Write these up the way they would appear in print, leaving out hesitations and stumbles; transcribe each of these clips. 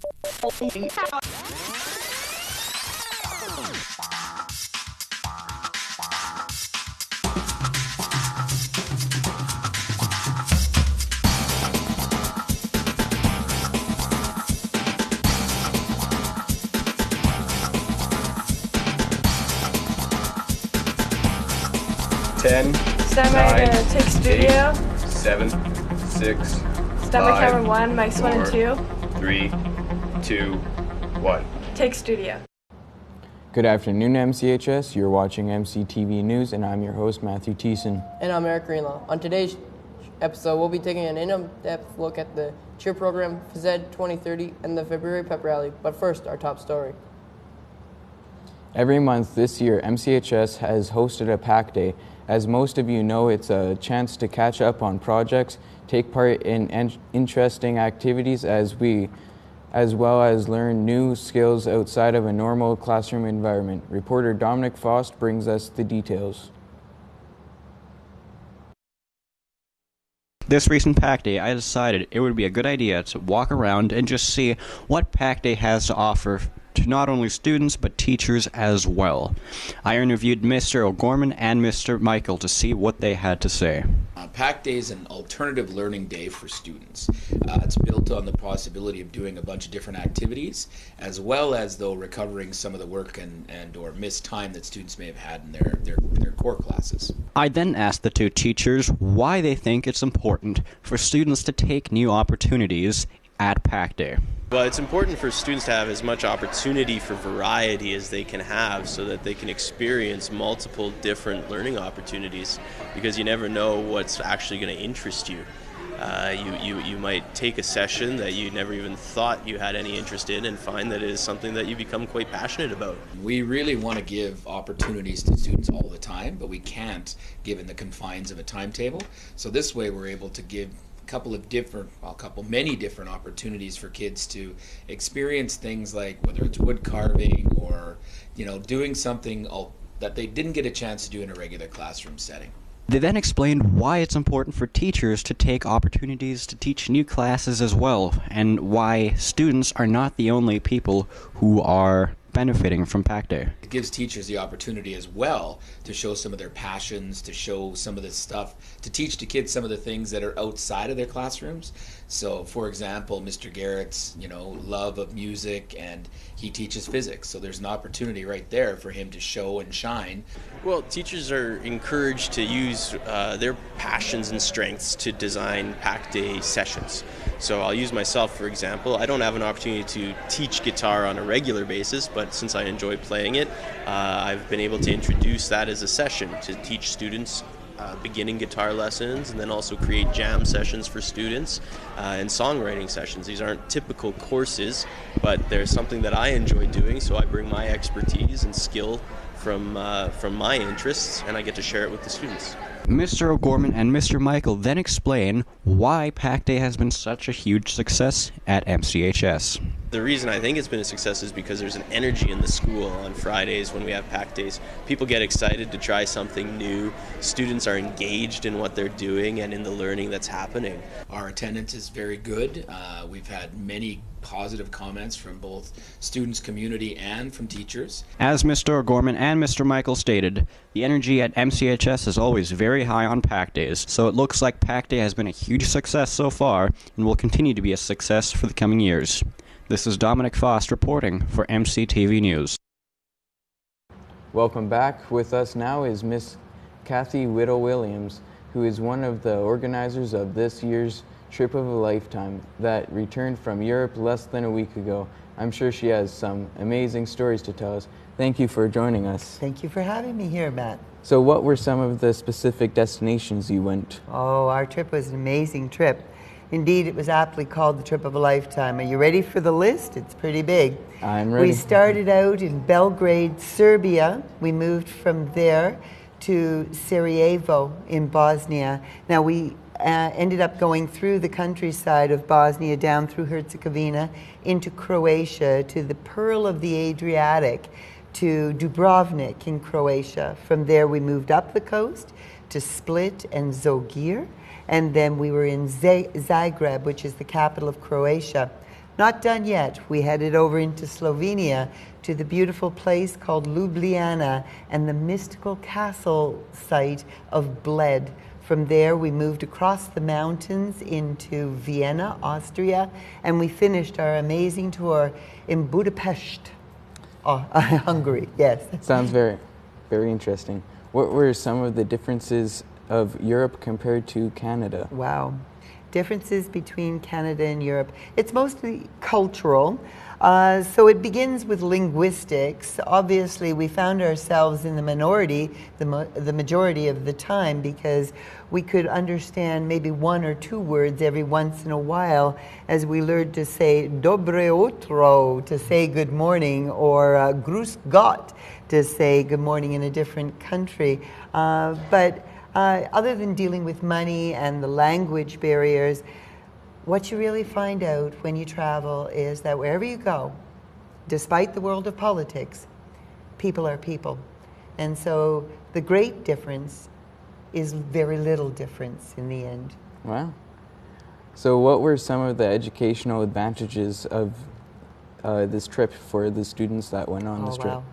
Ten. Stemmer to take studio. 7, 6. Stemmer 5, camera 1, mics 1 and 2. 3, 2, 1. Take studio. Good afternoon, MCHS. You're watching MCTV News, and I'm your host, Matthew Thiessen. And I'm Eric Greenlaw. On today's episode, we'll be taking an in-depth look at the cheer program, FZ 2030, and the February pep rally. But first, our top story. Every month this year, MCHS has hosted a PAC Day. As most of you know, it's a chance to catch up on projects, take part in interesting activities as well as learn new skills outside of a normal classroom environment. Reporter Dominic Faust brings us the details. This recent PAC Day, I decided it would be a good idea to walk around and just see what PAC Day has to offer to not only students but teachers as well. I interviewed Mr. O'Gorman and Mr. Michael to see what they had to say. PAC Day is an alternative learning day for students. It's built on the possibility of doing a bunch of different activities, as well as though recovering some of the work and or missed time that students may have had in their core classes. I then asked the two teachers why they think it's important for students to take new opportunities at PAC Day. Well, it's important for students to have as much opportunity for variety as they can have so that they can experience multiple different learning opportunities, because you never know what's actually going to interest you. You might take a session that you never even thought you had any interest in and find that it is something that you become quite passionate about. We really want to give opportunities to students all the time, but we can't given the confines of a timetable. So this way we're able to give many different opportunities for kids to experience things like whether it's wood carving or, doing something that they didn't get a chance to do in a regular classroom setting. They then explained why it's important for teachers to take opportunities to teach new classes as well, and why students are not the only people who are benefiting from PAC Day. It gives teachers the opportunity as well to show some of their passions, to show some of the stuff, to teach the kids some of the things that are outside of their classrooms. So, for example, Mr. Garrett's, love of music, and he teaches physics. So there's an opportunity right there for him to show and shine. Well, teachers are encouraged to use their passions and strengths to design PAC Day sessions. So I'll use myself, for example. I don't have an opportunity to teach guitar on a regular basis, but since I enjoy playing it, I've been able to introduce that as a session to teach students beginning guitar lessons, and then also create jam sessions for students and songwriting sessions. These aren't typical courses, but they're something that I enjoy doing, so I bring my expertise and skill from my interests, and I get to share it with the students. Mr. O'Gorman and Mr. Michael then explain why PAC Day has been such a huge success at MCHS. The reason I think it's been a success is because there's an energy in the school on Fridays when we have PAC Days. People get excited to try something new. Students are engaged in what they're doing and in the learning that's happening. Our attendance is very good. We've had many positive comments from both students, community, and from teachers. As Mr. O'Gorman and Mr. Michael stated, the energy at MCHS is always very high on PAC Days, so it looks like PAC Day has been a huge success so far and will continue to be a success for the coming years. This is Dominic Faust reporting for MCTV News. Welcome back. With us now is Miss Kathy Whittle-Williams, who is one of the organizers of this year's Trip of a Lifetime that returned from Europe less than a week ago. I'm sure she has some amazing stories to tell us. Thank you for joining us. Thank you for having me here, Matt. So what were some of the specific destinations you went? Oh, our trip was an amazing trip. Indeed, it was aptly called the Trip of a Lifetime. Are you ready for the list? It's pretty big. I'm ready. We started out in Belgrade, Serbia. We moved from there to Sarajevo in Bosnia. Now, we ended up going through the countryside of Bosnia, down through Herzegovina, into Croatia, to the Pearl of the Adriatic, to Dubrovnik in Croatia. From there, we moved up the coast to Split and Zogir. And then we were in Zagreb, which is the capital of Croatia. Not done yet. We headed over into Slovenia to the beautiful place called Ljubljana and the mystical castle site of Bled. From there, we moved across the mountains into Vienna, Austria, and we finished our amazing tour in Budapest, Hungary. Yes. Sounds very, very interesting. What were some of the differences of Europe compared to Canada? Wow. Differences between Canada and Europe. It's mostly cultural. So it begins with linguistics. Obviously, we found ourselves in the minority the majority of the time because we could understand maybe one or two words every once in a while as we learned to say dobre utro, to say good morning, or grüß Gott, to say good morning in a different country. But other than dealing with money and the language barriers, what you really find out when you travel is that wherever you go, despite the world of politics, people are people. And so the great difference is very little difference in the end. Wow. So what were some of the educational advantages of this trip for the students that went on this trip? Wow.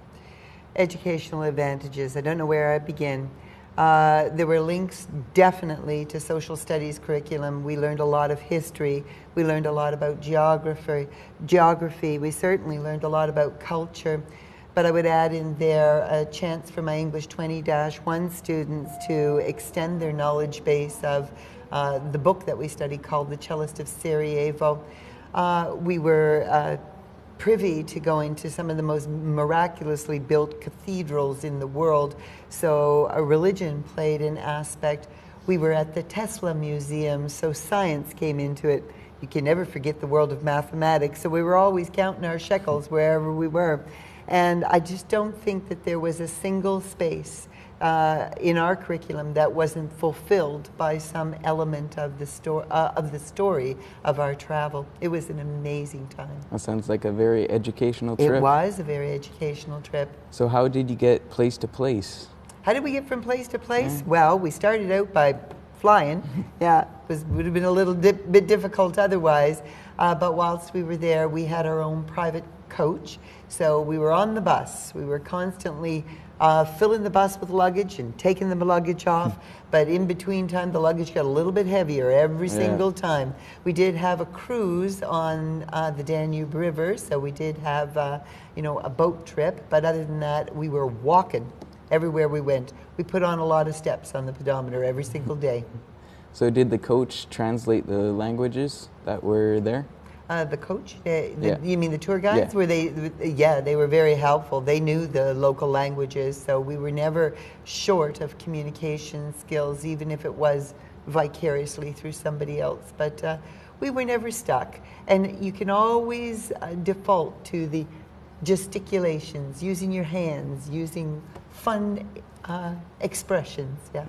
Educational advantages. I don't know where I begin. There were links definitely to social studies curriculum. We learned a lot of history. We learned a lot about geography. We certainly learned a lot about culture. But I would add in there a chance for my English 20-1 students to extend their knowledge base of the book that we studied called The Cellist of Sarajevo. We were privy to going to some of the most miraculously built cathedrals in the world. So a religion played an aspect. We were at the Tesla Museum, so science came into it. You can never forget the world of mathematics, so we were always counting our shekels wherever we were. And I just don't think that there was a single space in our curriculum that wasn't fulfilled by some element of the story of our travel. It was an amazing time. That sounds like a very educational trip. It was a very educational trip. So how did you get place to place? How did we get from place to place? Well, we started out by flying. Yeah, would have been a little bit difficult otherwise. But whilst we were there, we had our own private coach. So we were on the bus. We were constantly filling the bus with luggage and taking the luggage off. But in between time, the luggage got a little bit heavier every single time. We did have a cruise on the Danube River, so we did have a boat trip. But other than that, we were walking everywhere we went. We put on a lot of steps on the pedometer every single day. So did the coach translate the languages that were there? The coach? You mean the tour guides? Yeah. Were they? Yeah, they were very helpful. They knew the local languages, so we were never short of communication skills, even if it was vicariously through somebody else. But we were never stuck. And you can always default to the gesticulations, using your hands, using fun expressions. Yeah.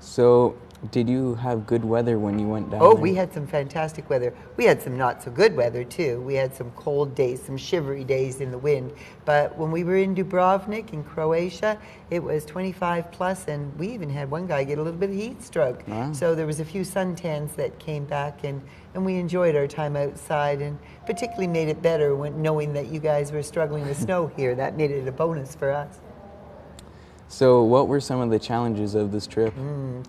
So did you have good weather when you went down Oh, there? we had some fantastic weather. We had some not so good weather too. We had some cold days, some shivery days in the wind. But when we were in Dubrovnik in Croatia, it was 25 plus, and we even had one guy get a little bit of heat stroke. Wow. So there was a few suntans that came back, and we enjoyed our time outside, and particularly made it better when knowing that you guys were struggling with snow here. That made it a bonus for us. So what were some of the challenges of this trip?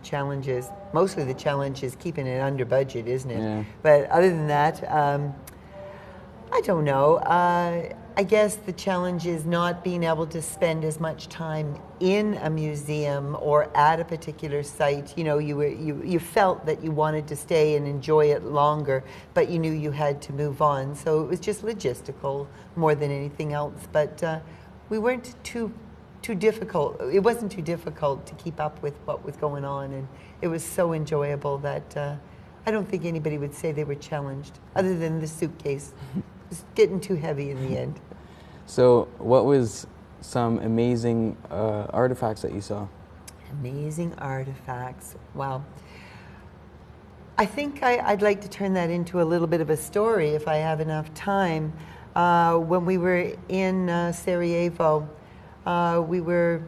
Challenges. Mostly the challenge is keeping it under budget, isn't it? Yeah. But other than that, I don't know. I guess the challenge is not being able to spend as much time in a museum or at a particular site. You know, you felt that you wanted to stay and enjoy it longer, but you knew you had to move on. So it was just logistical more than anything else. But we weren't too difficult. It wasn't too difficult to keep up with what was going on, and it was so enjoyable that I don't think anybody would say they were challenged, other than the suitcase. It was getting too heavy in the end. So what was some amazing artifacts that you saw? Amazing artifacts. Wow. I think I'd like to turn that into a little bit of a story if I have enough time. When we were in Sarajevo, we were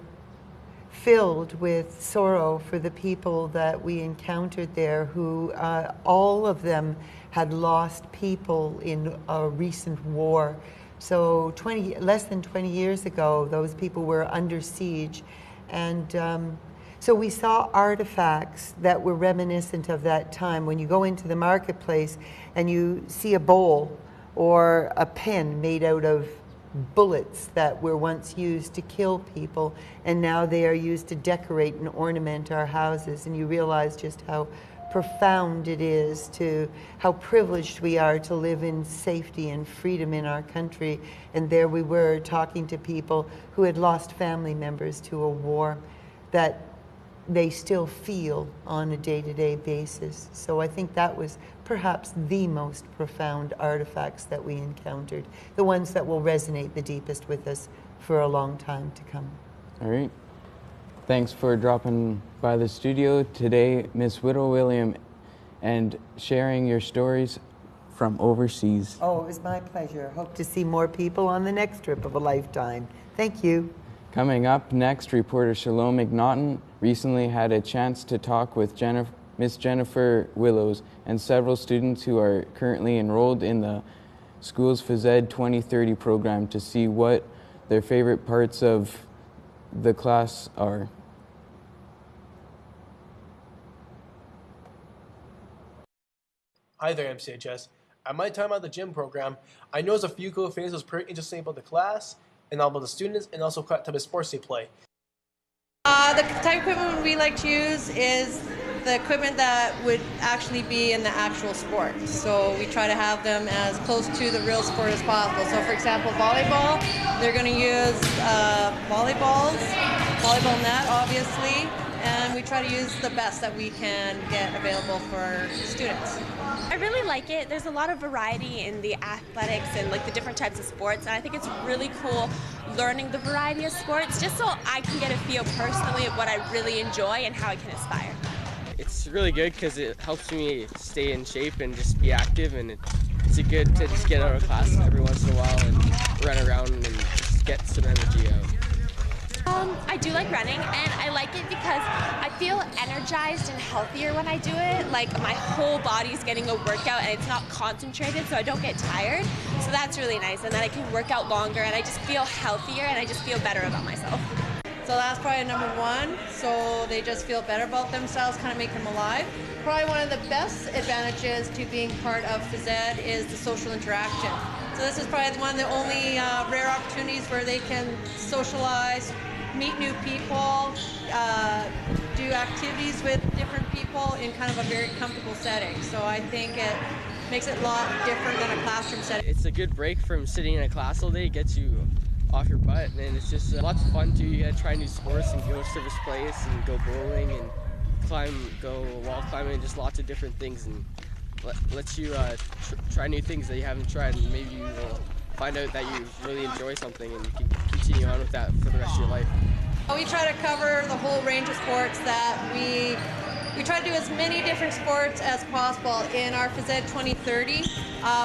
filled with sorrow for the people that we encountered there, who all of them had lost people in a recent war. So less than 20 years ago, those people were under siege. And so we saw artifacts that were reminiscent of that time. When you go into the marketplace and you see a bowl or a pen made out of bullets that were once used to kill people, and now they are used to decorate and ornament our houses, and you realize just how profound it is, to how privileged we are to live in safety and freedom in our country. And there we were talking to people who had lost family members to a war that they still feel on a day-to-day basis. So I think that was perhaps the most profound artifacts that we encountered, the ones that will resonate the deepest with us for a long time to come. All right. Thanks for dropping by the studio today, Miss Whittle William, and sharing your stories from overseas. Oh, it was my pleasure. Hope to see more people on the next trip of a lifetime. Thank you. Coming up next, reporter Shalom McNaughton recently had a chance to talk with Miss Jennifer Willows and several students who are currently enrolled in the school's Phys Ed 2030 program to see what their favorite parts of the class are. Hi there, MCHS. At my time at the gym program, I noticed a few cool things that was pretty interesting about the class and all about the students, and also what type of sports they play. The type of equipment we like to use is the equipment that would actually be in the actual sport. So we try to have them as close to the real sport as possible. So for example, volleyball, they're going to use volleyball net, obviously, and we try to use the best that we can get available for students. I really like it. There's a lot of variety in the athletics and like the different types of sports, and I think it's really cool learning the variety of sports just so I can get a feel personally of what I really enjoy and how I can aspire. It's really good because it helps me stay in shape and just be active, and it's good to just get out of class every once in a while and run around and just get some energy out. I do like running, and I like it because I feel energized and healthier when I do it. Like my whole body's getting a workout and it's not concentrated, so I don't get tired. So that's really nice, and then I can work out longer and I just feel healthier and I just feel better about myself. So that's probably number one. So they just feel better about themselves, kind of make them alive. Probably one of the best advantages to being part of Phys Ed is the social interaction. So this is probably one of the only rare opportunities where they can socialize, meet new people, do activities with different people in kind of a very comfortable setting. So I think it makes it a lot different than a classroom setting. It's a good break from sitting in a class all day. It gets you off your butt, and it's just lots of fun too. You gotta try new sports and go to this place and go bowling and go wall climbing, just lots of different things, and lets you try new things that you haven't tried, and maybe you will find out that you really enjoy something and you can continue on with that for the rest of your life. We try to cover the whole range of sports that we try to do as many different sports as possible. In our Phys Ed 2030,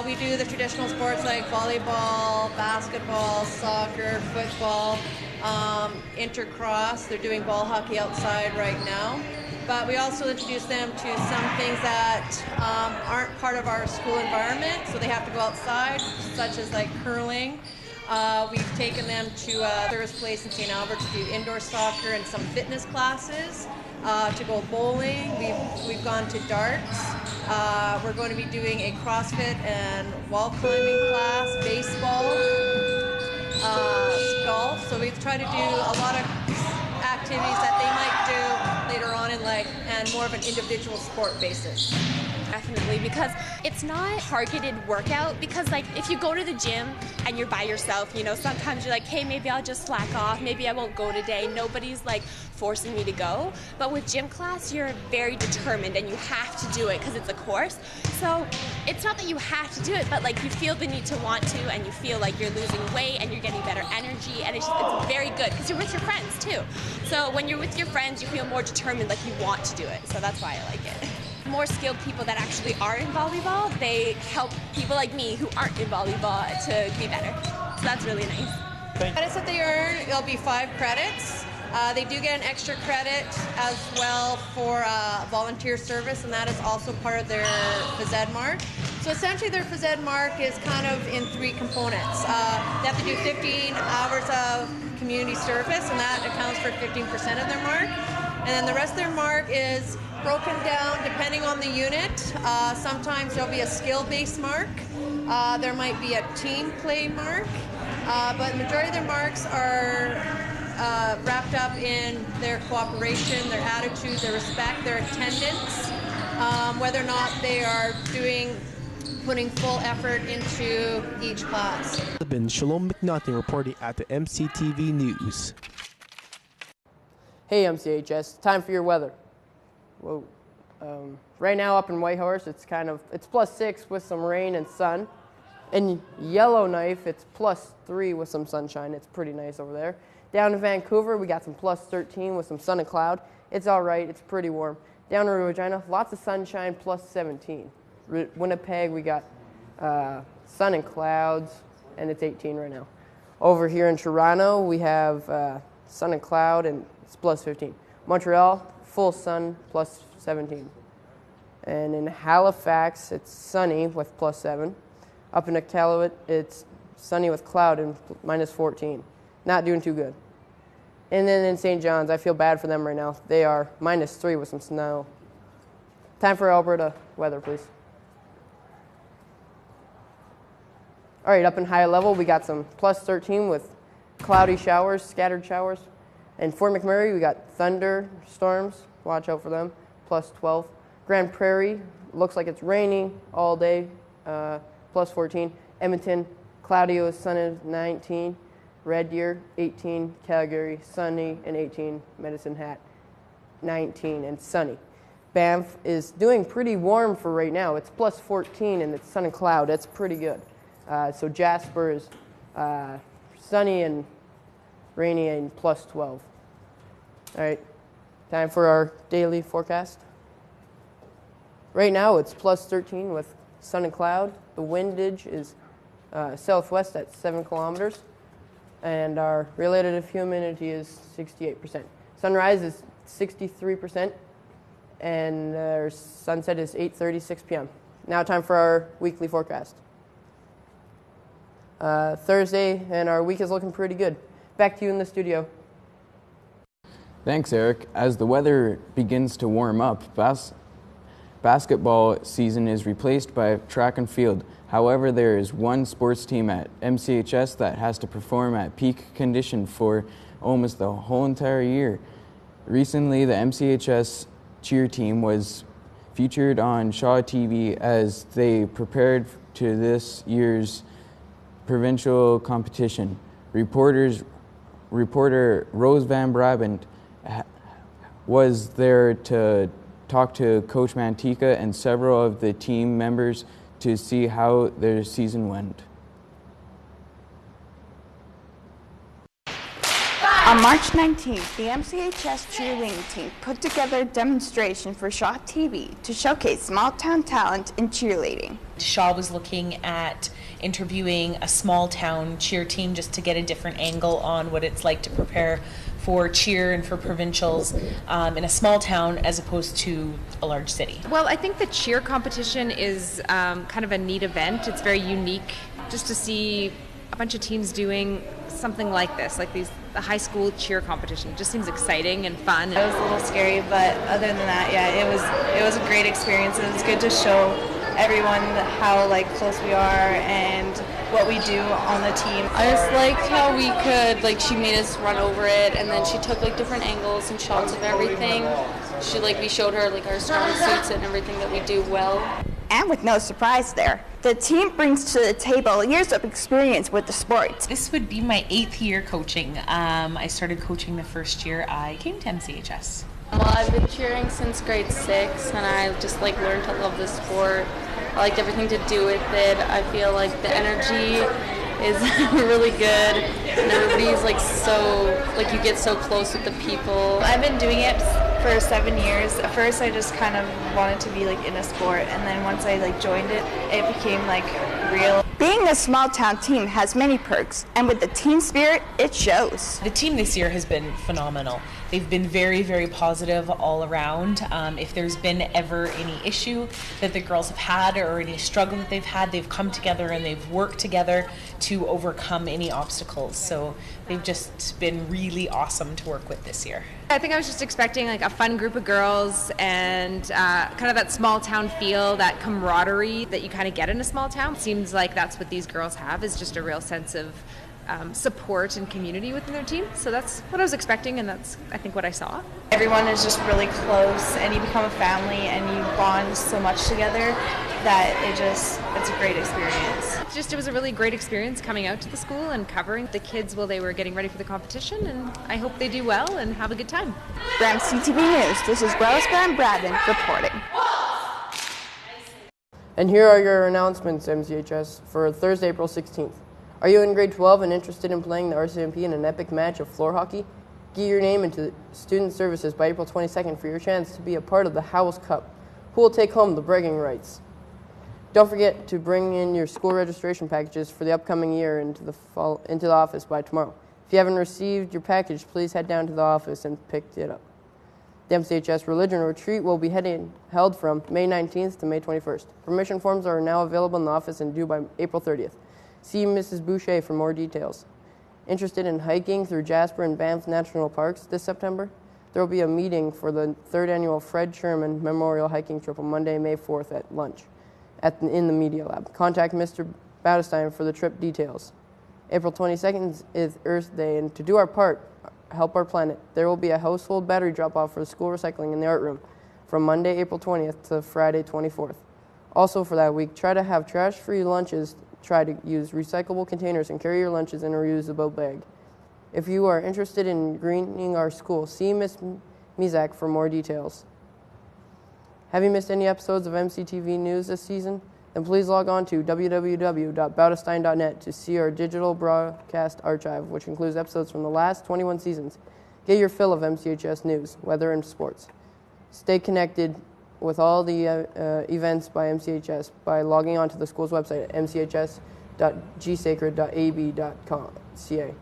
we do the traditional sports like volleyball, basketball, soccer, football, intercross. They're doing ball hockey outside right now. But we also introduce them to some things that aren't part of our school environment, so they have to go outside, such as like curling. We've taken them to a service place in St. Albert to do indoor soccer and some fitness classes, to go bowling. We've gone to darts. We're going to be doing a CrossFit and wall climbing class, baseball, golf. So we've tried to do a lot of activities that they might do later on in life, and more of an individual sport basis. Definitely, because it's not targeted workout, because like if you go to the gym and you're by yourself, you know, sometimes you're like, hey, maybe I'll just slack off, maybe I won't go today, nobody's like forcing me to go. But with gym class, you're very determined and you have to do it because it's a course. So it's not that you have to do it, but like you feel the need to want to, and you feel like you're losing weight and you're getting better energy, and it's very good because you're with your friends too. So when you're with your friends, you feel more determined, like you want to do it. So that's why I like it. More skilled people that actually are in volleyball, they help people like me who aren't in volleyball to be better. So that's really nice. Credits that they earn, it'll be 5 credits. They do get an extra credit as well for volunteer service, and that is also part of their phys ed mark. So essentially their phys ed mark is kind of in 3 components. They have to do 15 hours of community service, and that accounts for 15% of their mark. And then the rest of their mark is broken down depending on the unit. Sometimes there'll be a skill-based mark. There might be a team play mark, but the majority of their marks are wrapped up in their cooperation, their attitude, their respect, their attendance, whether or not they are putting full effort into each class. Been Shalom McNaughton reporting at the MCTV News. Hey MCHS, time for your weather. Whoa. Right now up in Whitehorse, it's +6 with some rain and sun. In Yellowknife, it's +3 with some sunshine. It's pretty nice over there. Down in Vancouver, we got some +13 with some sun and cloud. It's all right. It's pretty warm. Down in Regina, lots of sunshine, +17. Winnipeg, we got sun and clouds, and it's 18 right now. Over here in Toronto, we have sun and cloud, and it's +15. Montreal, full sun, +17. And in Halifax, it's sunny with +7. Up in Iqaluit, it's sunny with cloud and -14. Not doing too good. And then in St. John's, I feel bad for them right now. They are -3 with some snow. Time for Alberta weather, please. All right, up in high level, we got some +13 with cloudy showers, scattered showers. In Fort McMurray, we got thunderstorms. Watch out for them, +12. Grand Prairie, looks like it's raining all day, +14. Edmonton, cloudy with sun and 19. Red Deer, 18. Calgary, sunny and 18. Medicine Hat, 19 and sunny. Banff is doing pretty warm for right now. It's +14 and it's sun and cloud. That's pretty good. So Jasper is sunny and rainy and +12. All right, time for our daily forecast. Right now it's +13 with sun and cloud. The windage is southwest at 7 kilometers. And our relative humidity is 68%. Sunrise is 63%. And our sunset is 8:36 p.m. Now time for our weekly forecast. Thursday, and our week is looking pretty good. Back to you in the studio. Thanks, Eric. As the weather begins to warm up, basketball season is replaced by track and field. However, there is one sports team at MCHS that has to perform at peak condition for almost the whole entire year. Recently, the MCHS cheer team was featured on Shaw TV as they prepared to this year's provincial competition. Reporter Rose Van Brabant was there to talk to Coach Mantika and several of the team members to see how their season went. On March 19th, the MCHS cheerleading team put together a demonstration for Shaw TV to showcase small-town talent in cheerleading. Shaw was looking at interviewing a small-town cheer team just to get a different angle on what it's like to prepare for cheer and for provincials in a small town as opposed to a large city. Well, I think the cheer competition is kind of a neat event. It's very unique just to see a bunch of teams doing something like this, like the high school cheer competition. It just seems exciting and fun. It was a little scary, but other than that, yeah, it was a great experience, and it's good to show everyone how close we are and what we do on the team. I just liked how we could, she made us run over it, and then she took different angles and shots of everything. We showed her our strong suits and everything that we do well. And with no surprise there, the team brings to the table years of experience with the sport. This would be my 8th year coaching. I started coaching the first year I came to MCHS. Well, I've been cheering since grade 6, and I just learned to love the sport. I liked everything to do with it. I feel the energy is really good, and everybody's you get so close with the people. I've been doing it for 7 years. At first I just kind of wanted to be like in a sport, and then once I like joined it, it became like real. Being a small town team has many perks, and with the team spirit, it shows. The team this year has been phenomenal. They've been very, very positive all around. If there's been ever any issue that the girls have had or any struggle that they've had, they've come together and they've worked together to overcome any obstacles. So they've just been really awesome to work with this year. I think I was just expecting like a fun group of girls and kind of that small town feel, that camaraderie that you kind of get in a small town. It seems like that's what these girls have, is just a real sense of support and community within their team. So that's what I was expecting, and that's, I think, what I saw. Everyone is just really close, and you become a family, and you bond so much together that it's a great experience. It was a really great experience coming out to the school and covering the kids while they were getting ready for the competition, and I hope they do well and have a good time. For MCTV News, this is Grosvenor and Braden reporting. And here are your announcements, MCHS, for Thursday, April 16th. Are you in grade 12 and interested in playing the RCMP in an epic match of floor hockey? Get your name into Student Services by April 22nd for your chance to be a part of the Howells Cup. Who will take home the bragging rights? Don't forget to bring in your school registration packages for the upcoming year into the office by tomorrow. If you haven't received your package, please head down to the office and pick it up. The MCHS Religion Retreat will be held from May 19th to May 21st. Permission forms are now available in the office and due by April 30th. See Mrs. Boucher for more details. Interested in hiking through Jasper and Banff National Parks this September? There will be a meeting for the 3rd annual Fred Sherman Memorial Hiking Trip on Monday, May 4th at lunch in the Media Lab. Contact Mr. Battestein for the trip details. April 22nd is Earth Day, and to do our part, help our planet, there will be a household battery drop-off for the school recycling in the art room from Monday, April 20th to Friday, 24th. Also for that week, try to have trash-free lunches. Try to use recyclable containers and carry your lunches in a reusable bag. If you are interested in greening our school, see Ms. Mizak for more details. Have you missed any episodes of MCTV News this season? Then please log on to www.bautestein.net to see our digital broadcast archive, which includes episodes from the last 21 seasons. Get your fill of MCHS news, weather, and sports. Stay connected with all the events by MCHS by logging on to the school's website at mchs.gsacred.ab.ca.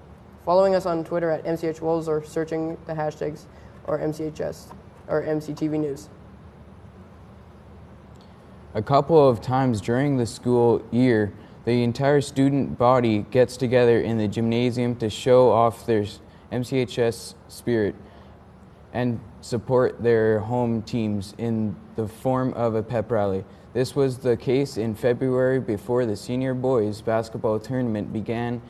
Following us on Twitter at MCHWolves or searching the hashtags or MCHS or MCTV News. A couple of times during the school year, the entire student body gets together in the gymnasium to show off their MCHS spirit and support their home teams in the form of a pep rally. This was the case in February before the senior boys basketball tournament began,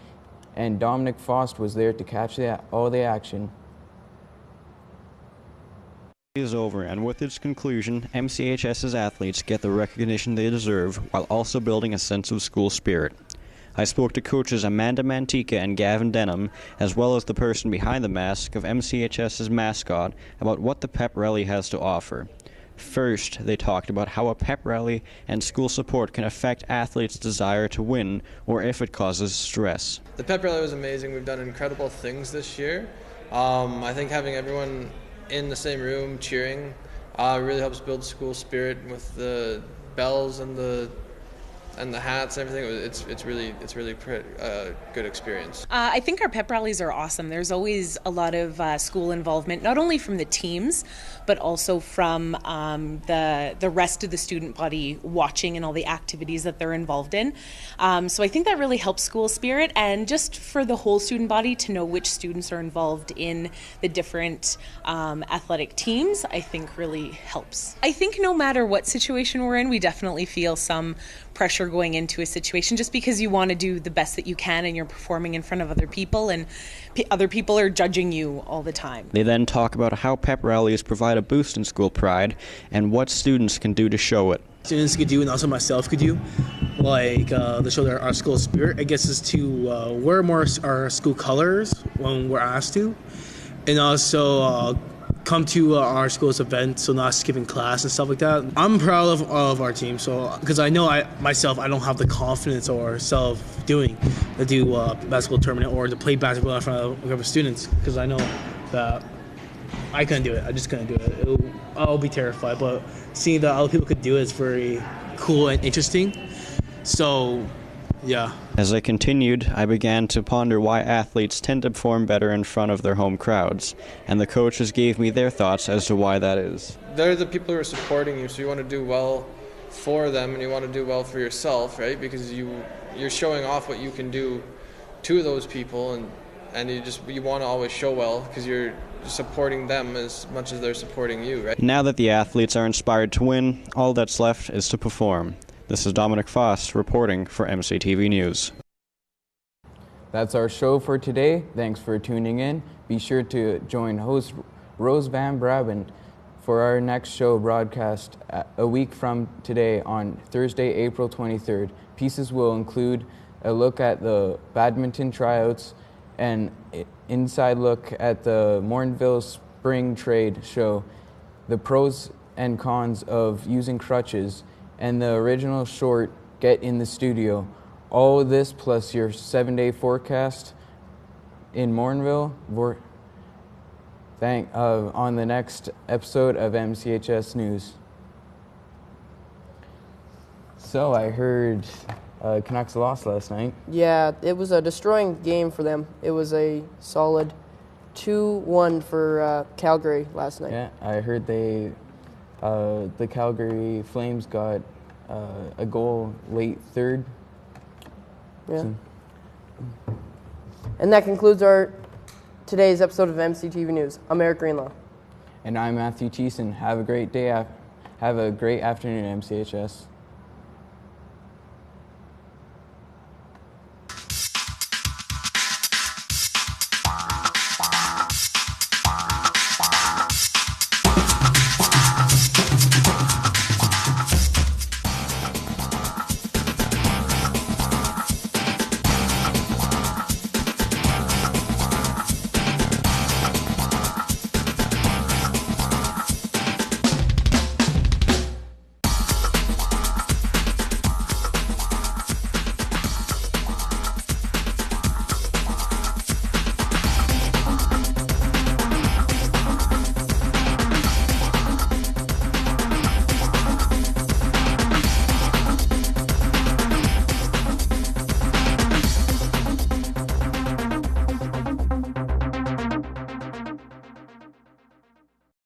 and Dominic Faust was there to catch all the action. Is over, and with its conclusion, MCHS's athletes get the recognition they deserve while also building a sense of school spirit. I spoke to coaches Amanda Mantica and Gavin Denham, as well as the person behind the mask of MCHS's mascot, about what the pep rally has to offer. First, they talked about how a pep rally and school support can affect athletes' desire to win, or if it causes stress. The pep rally was amazing. We've done incredible things this year. I think having everyone in the same room cheering really helps build school spirit with the bells and the hats and everything. It's really good experience. I think our pep rallies are awesome. There's always a lot of school involvement, not only from the teams, but also from the rest of the student body watching and all the activities that they're involved in. So I think that really helps school spirit, and just for the whole student body to know which students are involved in the different athletic teams, I think really helps. I think no matter what situation we're in, we definitely feel some pressure going into a situation, just because you want to do the best that you can and you're performing in front of other people, and other people are judging you all the time. They then talk about how pep rallies provide a boost in school pride and what students can do to show it. Students could do, and also myself could do, like to show our school spirit. I guess is to wear more our school colors when we're asked to, and also come to our school's events, so not skipping class and stuff like that. I'm proud of our team, so because I know I don't have the confidence or self-doing to do basketball tournament or to play basketball in front of a group of students, because I know that I couldn't do it. I just couldn't do it. I'll be terrified. But seeing that other people could do it is very cool and interesting. So, yeah. As I continued, I began to ponder why athletes tend to perform better in front of their home crowds, and the coaches gave me their thoughts as to why that is. They're the people who are supporting you, so you want to do well for them and you want to do well for yourself, right? Because you're showing off what you can do to those people, and you want to always show well because you're supporting them as much as they're supporting you, right? Now that the athletes are inspired to win, all that's left is to perform. This is Dominic Foss reporting for MCTV News. That's our show for today. Thanks for tuning in. Be sure to join host Rose Van Brabant for our next show broadcast a week from today on Thursday, April 23rd. Pieces will include a look at the badminton tryouts, an inside look at the Mornville Spring Trade Show, the pros and cons of using crutches, and the original short, Get in the Studio. All of this plus your 7-day forecast in Mornville on the next episode of MCHS News. So I heard Canucks lost last night. Yeah, it was a destroying game for them. It was a solid 2-1 for Calgary last night. Yeah, I heard the Calgary Flames got a goal late third. Yeah. And that concludes today's episode of MCTV News. I'm Eric Greenlaw. And I'm Matthew Thiessen. Have a great day. Have a great afternoon, MCHS.